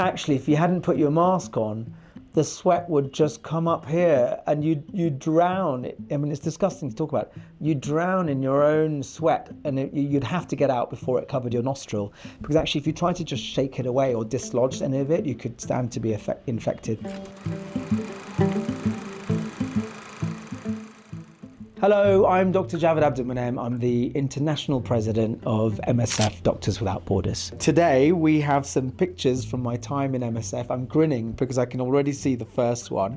actually, if you hadn't put your mask on, the sweat would just come up here and you'd drown. I mean, it's disgusting to talk about. You'd drown in your own sweat, and you'd have to get out before it covered your nostril. Because actually, if you tried to just shake it away or dislodge any of it, you could stand to be infected. Hello, I'm Dr. Javid Abdelmoneim. I'm the International President of MSF, Doctors Without Borders. Today, we have some pictures from my time in MSF. I'm grinning because I can already see the first one.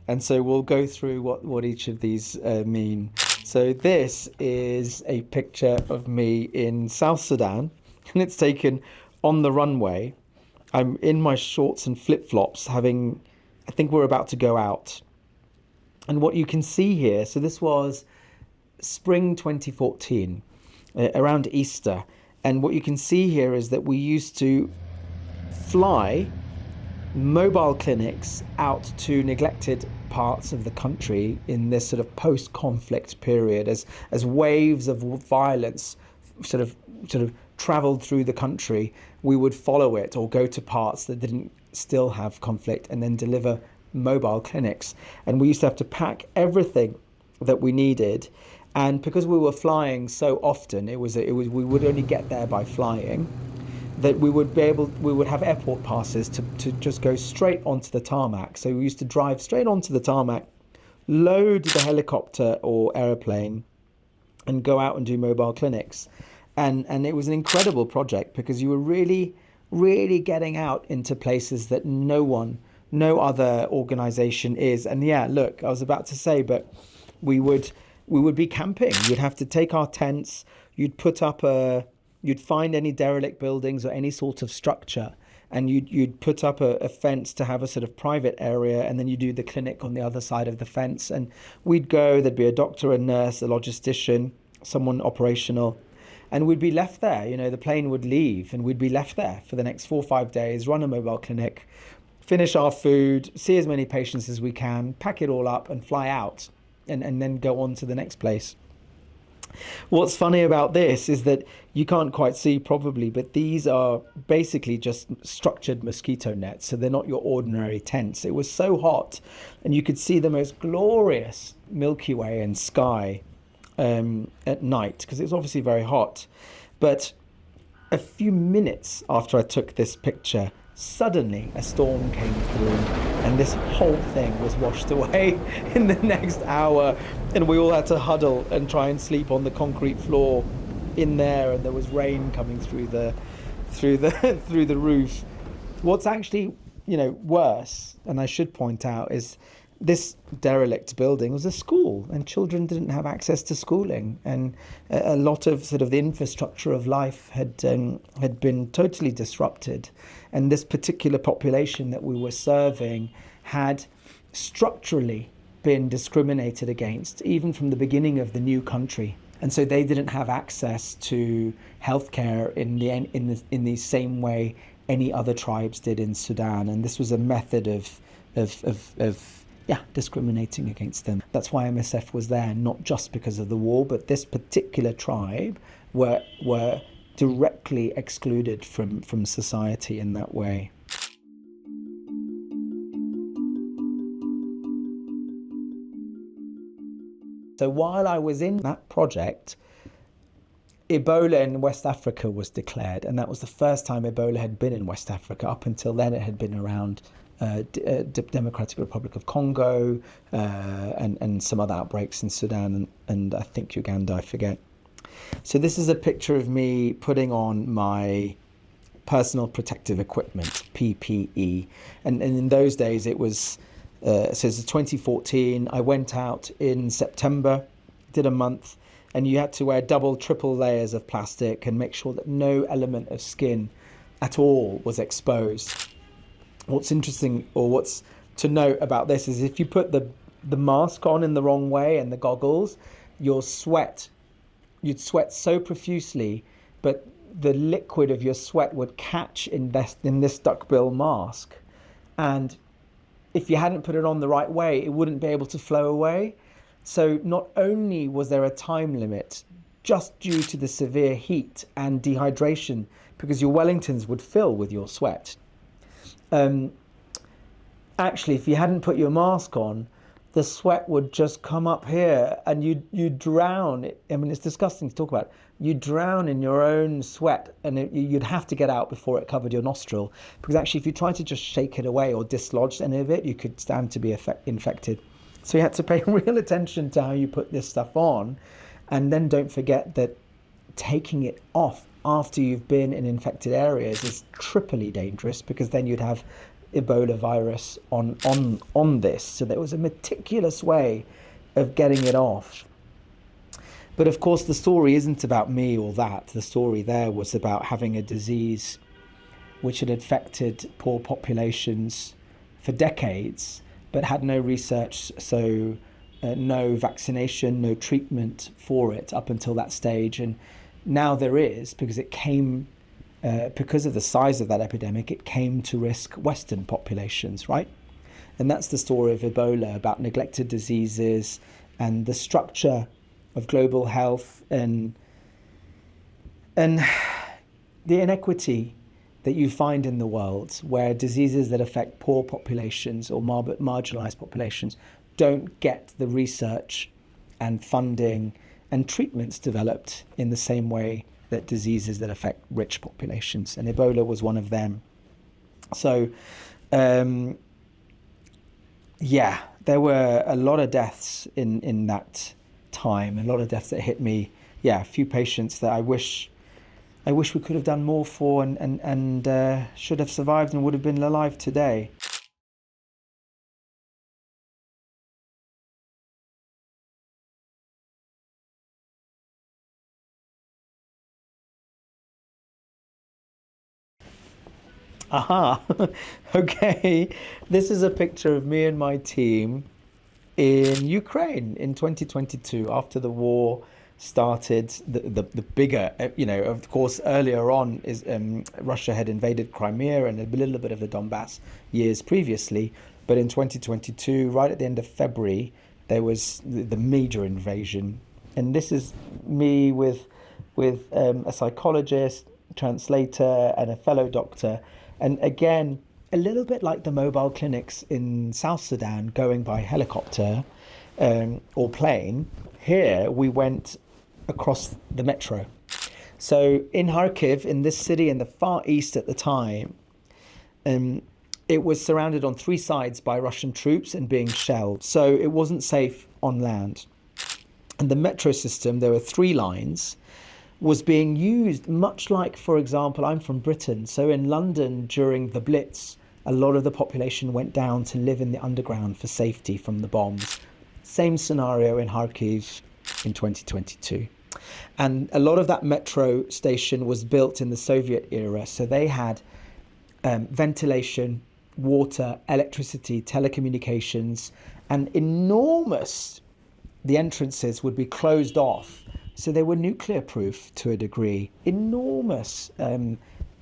And so we'll go through what each of these mean. So this is a picture of me in South Sudan, and it's taken on the runway. I'm in my shorts and flip-flops I think we're about to go out. And what you can see here, so this was spring 2014, around Easter. And what you can see here is that we used to fly mobile clinics out to neglected parts of the country in this sort of post-conflict period as waves of violence sort of traveled through the country. We would follow it or go to parts that didn't still have conflict and then deliver mobile clinics. And we used to have to pack everything that we needed, and because we were flying so often, we would only get there by flying, that we would have airport passes to just go straight onto the tarmac. So we used to drive straight onto the tarmac, load the helicopter or airplane, and go out and do mobile clinics. And it was an incredible project because you were really, really getting out into places that no other organization is. And yeah, look, I was about to say, but we would be camping. You'd have to take our tents, you'd find any derelict buildings or any sort of structure, and you'd put up a fence to have a sort of private area, and then you do the clinic on the other side of the fence. And we'd go, there'd be a doctor, a nurse, a logistician, someone operational, and we'd be left there. You know, the plane would leave and we'd be left there for the next 4 or 5 days, run a mobile clinic, finish our food, see as many patients as we can, pack it all up and fly out, and then go on to the next place. What's funny about this is that you can't quite see probably, but these are basically just structured mosquito nets. So they're not your ordinary tents. It was so hot, and you could see the most glorious Milky Way and sky at night because it was obviously very hot. But a few minutes after I took this picture, suddenly a storm came through and this whole thing was washed away in the next hour, and we all had to huddle and try and sleep on the concrete floor in there, and there was rain coming through the roof. What's actually, worse, and I should point out, is this derelict building was a school, and children didn't have access to schooling, and a lot of sort of the infrastructure of life had been totally disrupted. And this particular population that we were serving had structurally been discriminated against, even from the beginning of the new country. And so they didn't have access to healthcare in the same way any other tribes did in Sudan. And this was a method of discriminating against them. That's why MSF was there, not just because of the war, but this particular tribe were directly excluded from society in that way. So while I was in that project, Ebola in West Africa was declared, and that was the first time Ebola had been in West Africa. Up until then, it had been around Democratic Republic of Congo and some other outbreaks in Sudan and I think Uganda, I forget. So this is a picture of me putting on my personal protective equipment, PPE. And in those days it was, so it's 2014, I went out in September, did a month, and you had to wear double, triple layers of plastic and make sure that no element of skin at all was exposed. What's interesting, or what's to note about this, is if you put the mask on in the wrong way and the goggles, you'd sweat so profusely, but the liquid of your sweat would catch in this duckbill mask. And if you hadn't put it on the right way, it wouldn't be able to flow away. So not only was there a time limit, just due to the severe heat and dehydration, because your Wellingtons would fill with your sweat. Actually, if you hadn't put your mask on, the sweat would just come up here and you'd drown. I mean, it's disgusting to talk about. You'd drown in your own sweat, and you'd have to get out before it covered your nostril. Because actually, if you tried to just shake it away or dislodge any of it, you could stand to be infected. So you had to pay real attention to how you put this stuff on. And then don't forget that taking it off after you've been in infected areas is triply dangerous, because then you'd have Ebola virus on this. So there was a meticulous way of getting it off. But of course, the story isn't about me or that. The story there was about having a disease which had affected poor populations for decades, but had no research, so no vaccination, no treatment for it up until that stage. And now there is, because it came, because of the size of that epidemic, it came to risk Western populations, right? And that's the story of Ebola, about neglected diseases and the structure of global health and the inequity that you find in the world, where diseases that affect poor populations or marginalized populations don't get the research and funding and treatments developed in the same way that diseases that affect rich populations. And Ebola was one of them. So, there were a lot of deaths in that time, a lot of deaths that hit me. Yeah, a few patients that I wish we could have done more for and should have survived and would have been alive today. Aha, okay. This is a picture of me and my team in Ukraine in 2022, after the war started. The bigger, of course, earlier on is Russia had invaded Crimea and a little bit of the Donbass years previously. But in 2022, right at the end of February, there was the major invasion. And this is me with a psychologist, translator, and a fellow doctor. And again, a little bit like the mobile clinics in South Sudan, going by helicopter or plane. Here we went across the metro. So in Kharkiv, in this city in the far east at the time, it was surrounded on three sides by Russian troops and being shelled. So it wasn't safe on land. And the metro system, there were three lines, was being used much like, for example, I'm from Britain. So in London during the Blitz, a lot of the population went down to live in the underground for safety from the bombs. Same scenario in Kharkiv in 2022. And a lot of that metro station was built in the Soviet era. So they had ventilation, water, electricity, telecommunications, and the entrances would be closed off. So they were nuclear proof to a degree. Enormous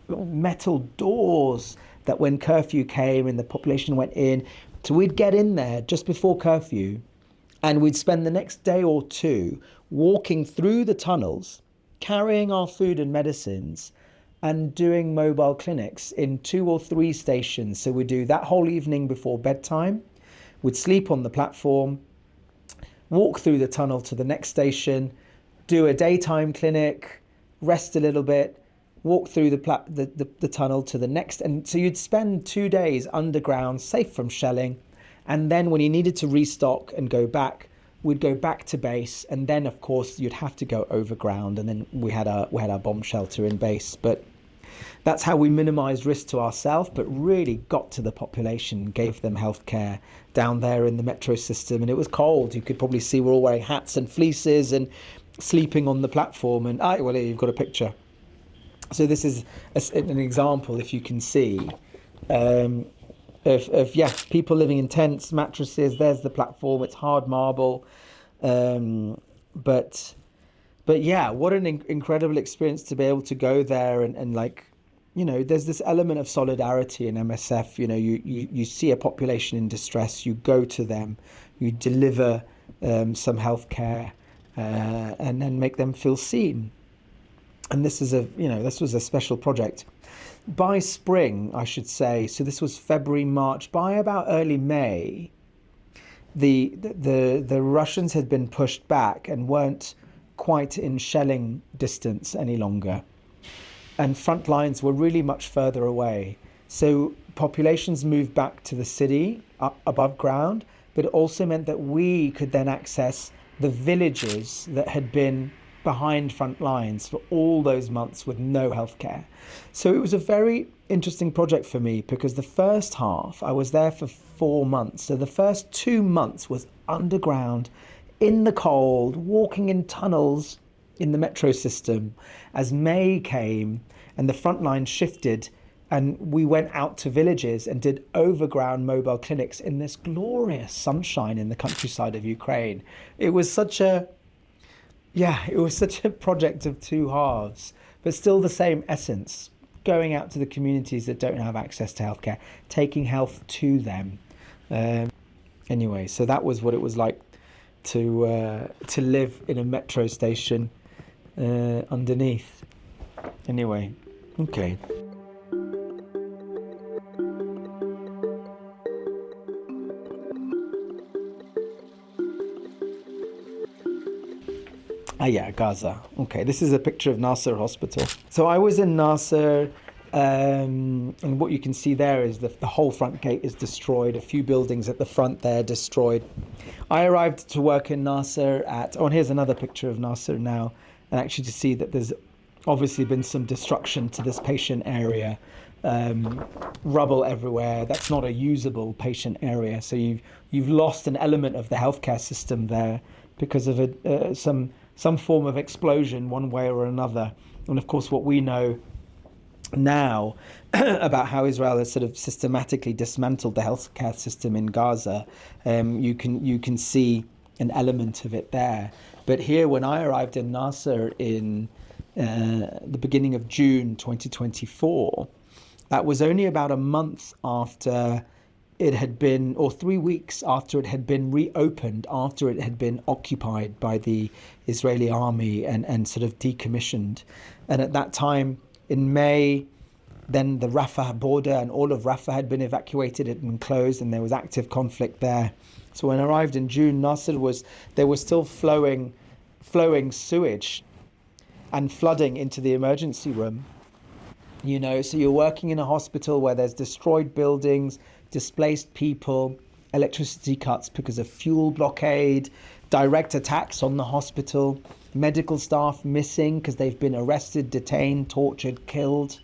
metal doors that when curfew came and the population went in, so we'd get in there just before curfew and we'd spend the next day or two walking through the tunnels, carrying our food and medicines and doing mobile clinics in 2 or 3 stations. So we'd do that whole evening before bedtime. We'd sleep on the platform, walk through the tunnel to the next station, do a daytime clinic, rest a little bit, walk through the tunnel to the next. And so you'd spend 2 days underground, safe from shelling. And then when you needed to restock and go back, we'd go back to base. And then, of course, you'd have to go overground. And then we had our bomb shelter in base. But that's how we minimized risk to ourselves, but really got to the population, gave them healthcare down there in the metro system. And it was cold. You could probably see we're all wearing hats and fleeces and sleeping on the platform. And well, here you've got a picture. So this is an example, if you can see, of people living in tents, mattresses. There's the platform. It's hard marble, but yeah, what an incredible experience to be able to go there and like, there's this element of solidarity in MSF. You see a population in distress, you go to them, you deliver some healthcare, and then make them feel seen. And this was a special project. By spring, I should say, so this was February, March, by about early May, the Russians had been pushed back and weren't quite in shelling distance any longer. And front lines were really much further away. So populations moved back to the city up above ground, but it also meant that we could then access the villages that had been behind front lines for all those months with no healthcare. So it was a very interesting project for me because the first half, I was there for 4 months. So the first 2 months was underground, in the cold, walking in tunnels in the metro system. As May came and the front line shifted, and we went out to villages and did overground mobile clinics in this glorious sunshine in the countryside of Ukraine. It was such a project of two halves, but still the same essence. Going out to the communities that don't have access to healthcare, taking health to them. Anyway, so that was what it was like to live in a metro station underneath. Anyway, okay. Gaza. Okay, this is a picture of Nasser Hospital. So I was in Nasser, and what you can see there is that the whole front gate is destroyed. A few buildings at the front there destroyed. I arrived to work in Nasser and here's another picture of Nasser now, and actually to see that there's obviously been some destruction to this patient area. Rubble everywhere. That's not a usable patient area. So you've lost an element of the healthcare system there because of some form of explosion one way or another. And of course, what we know now about how Israel has sort of systematically dismantled the healthcare system in Gaza, you can see an element of it there. But here, when I arrived in Nasser in the beginning of June 2024, that was only about a month after it had been, or 3 weeks after it had been reopened, after it had been occupied by the Israeli army and sort of decommissioned. And at that time, in May, then the Rafah border and all of Rafah had been evacuated, it had been closed, and there was active conflict there. So when I arrived in June, Nasser there was still flowing sewage and flooding into the emergency room. So you're working in a hospital where there's destroyed buildings, displaced people, electricity cuts because of fuel blockade, direct attacks on the hospital, medical staff missing because they've been arrested, detained, tortured, killed,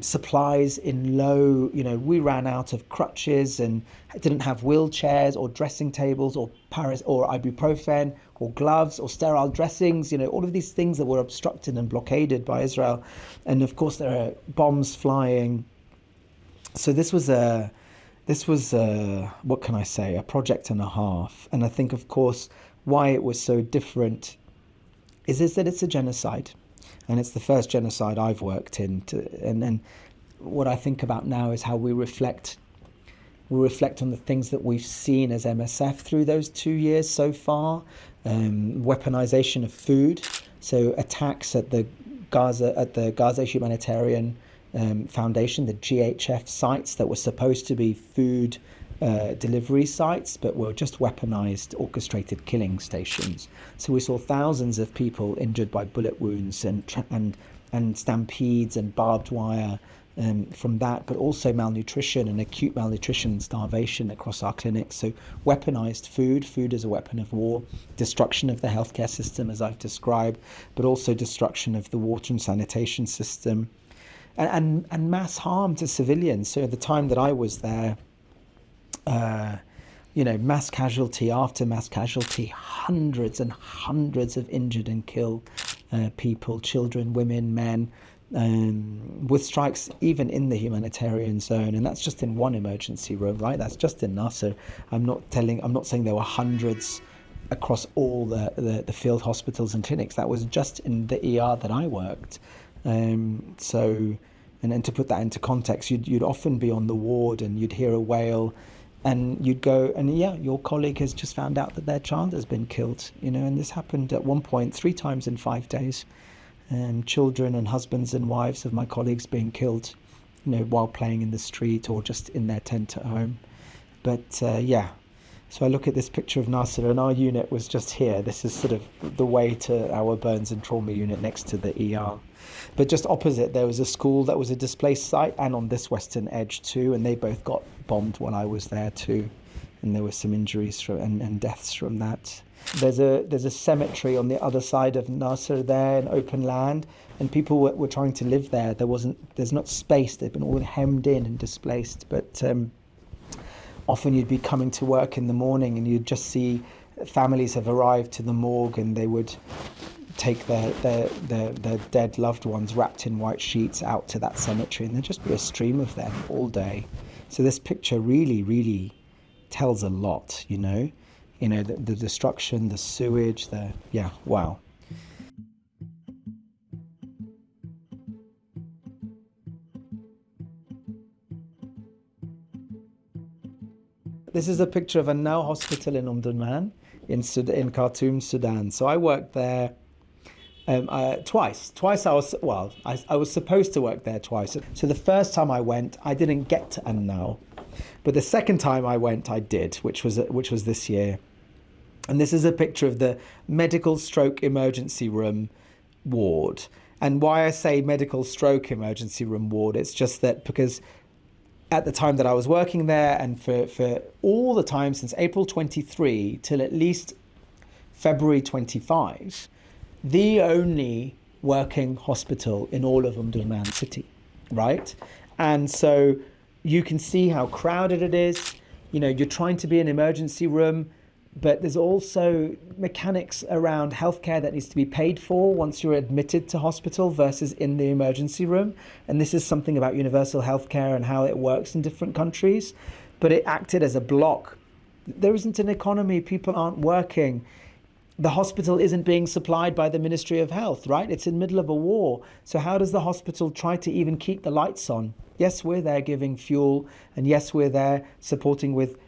supplies in low, we ran out of crutches and didn't have wheelchairs or dressing tables or ibuprofen or gloves or sterile dressings, all of these things that were obstructed and blockaded by Israel. And of course there are bombs flying. So this was what can I say, a project and a half. And I think, of course, why it was so different is that it's a genocide. And it's the first genocide I've worked in. And what I think about now is how we reflect on the things that we've seen as MSF through those 2 years so far. Weaponization of food. So attacks at the Gaza Humanitarian Foundation, the GHF sites that were supposed to be food delivery sites, but were just weaponized, orchestrated killing stations. So we saw thousands of people injured by bullet wounds and stampedes and barbed wire from that, but also malnutrition and acute malnutrition and starvation across our clinics. So weaponized food as a weapon of war, destruction of the healthcare system as I've described, but also destruction of the water and sanitation system. And mass harm to civilians. So at the time that I was there, mass casualty after mass casualty, hundreds and hundreds of injured and killed people, children, women, men, with strikes even in the humanitarian zone. And that's just in one emergency room, right? That's just in Nasser. I'm not saying there were hundreds across all the field hospitals and clinics. That was just in the ER that I worked. And then to put that into context, you'd often be on the ward and you'd hear a wail, and you'd go, and your colleague has just found out that their child has been killed, and this happened at one point 3 times in 5 days. children and husbands and wives of my colleagues being killed, while playing in the street or just in their tent at home. But yeah, so I look at this picture of Nasser, and our unit was just here. This is sort of the way to our burns and trauma unit next to the ER. But just opposite, there was a school that was a displaced site, and on this western edge too, and they both got bombed while I was there too. And there were some injuries and deaths from that. There's a cemetery on the other side of Nasser there, in open land, and people were trying to live there. There's not space. They've been all hemmed in and displaced. But often you'd be coming to work in the morning and you'd just see families have arrived to the morgue, and they would take their dead loved ones wrapped in white sheets out to that cemetery, and there'd just be a stream of them all day. So this picture really, really tells a lot, the destruction, the sewage, wow. This is a picture of a Now hospital in Omdurman in Khartoum, Sudan. So I worked there twice. I was supposed to work there twice. So the first time I went, I didn't get to Now. But the second time I went, I did, which was this year. And this is a picture of the medical stroke emergency room ward. And why I say medical stroke emergency room ward, it's just that because at the time that I was working there, and for all the time since April 23 till at least February 25, the only working hospital in all of Omdurman city, right? And so you can see how crowded it is. You're trying to be an emergency room, but there's also mechanics around healthcare that needs to be paid for once you're admitted to hospital versus in the emergency room. And this is something about universal healthcare and how it works in different countries. But it acted as a block. There isn't an economy. People aren't working. The hospital isn't being supplied by the Ministry of Health, right? It's in the middle of a war. So how does the hospital try to even keep the lights on? Yes, we're there giving fuel, and yes, we're there supporting with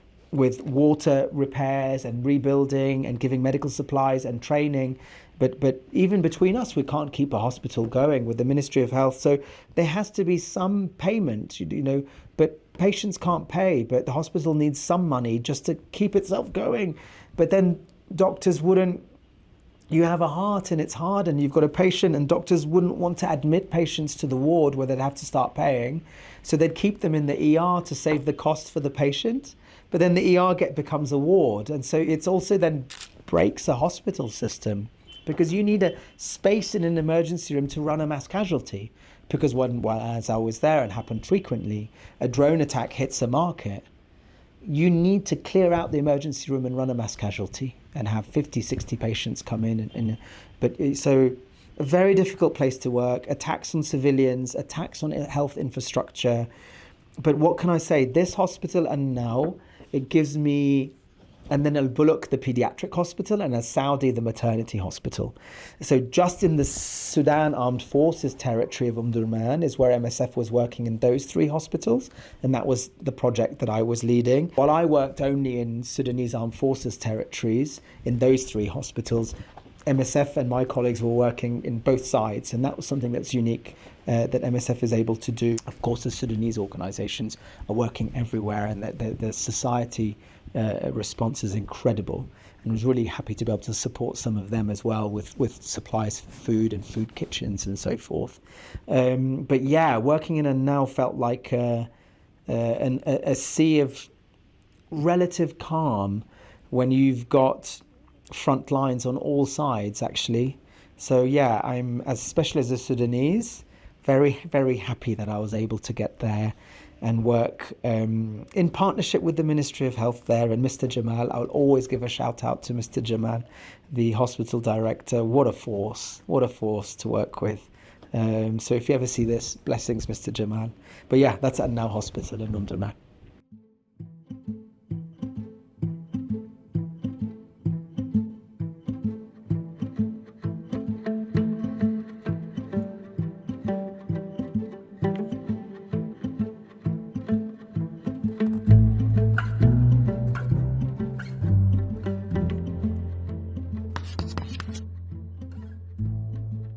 water repairs and rebuilding and giving medical supplies and training. But even between us, we can't keep a hospital going with the Ministry of Health. So there has to be some payment, but patients can't pay, but the hospital needs some money just to keep itself going. But then doctors wouldn't. You have a heart and it's hard and you've got a patient, and doctors wouldn't want to admit patients to the ward where they'd have to start paying. So they'd keep them in the ER to save the cost for the patient. But then the ER becomes a ward. And so it's also then breaks a hospital system, because you need a space in an emergency room to run a mass casualty. Because as I was there, it happened frequently, a drone attack hits a market. You need to clear out the emergency room and run a mass casualty and have 50, 60 patients come in. So a very difficult place to work, attacks on civilians, attacks on health infrastructure. But what can I say? This hospital, and now it gives me, and then Al Buluk, the pediatric hospital, and Al Saudi, the maternity hospital. So just in the Sudan Armed Forces territory of Omdurman is where MSF was working in those three hospitals, and that was the project that I was leading. While I worked only in Sudanese Armed Forces territories in those three hospitals, MSF and my colleagues were working in both sides, and that was something that's unique that MSF is able to do. Of course, the Sudanese organizations are working everywhere, and the society response is incredible. And I was really happy to be able to support some of them as well with supplies for food and food kitchens and so forth. But yeah, working in a Now felt like a sea of relative calm when you've got front lines on all sides, actually. So yeah, I'm, especially as a Sudanese, very, very happy that I was able to get there and work in partnership with the Ministry of Health there and Mr. Jamal. I'll always give a shout out to Mr. Jamal, the hospital director. What a force to work with. So if you ever see this, blessings, Mr. Jamal. But yeah, that's at Now Hospital in Omdurman.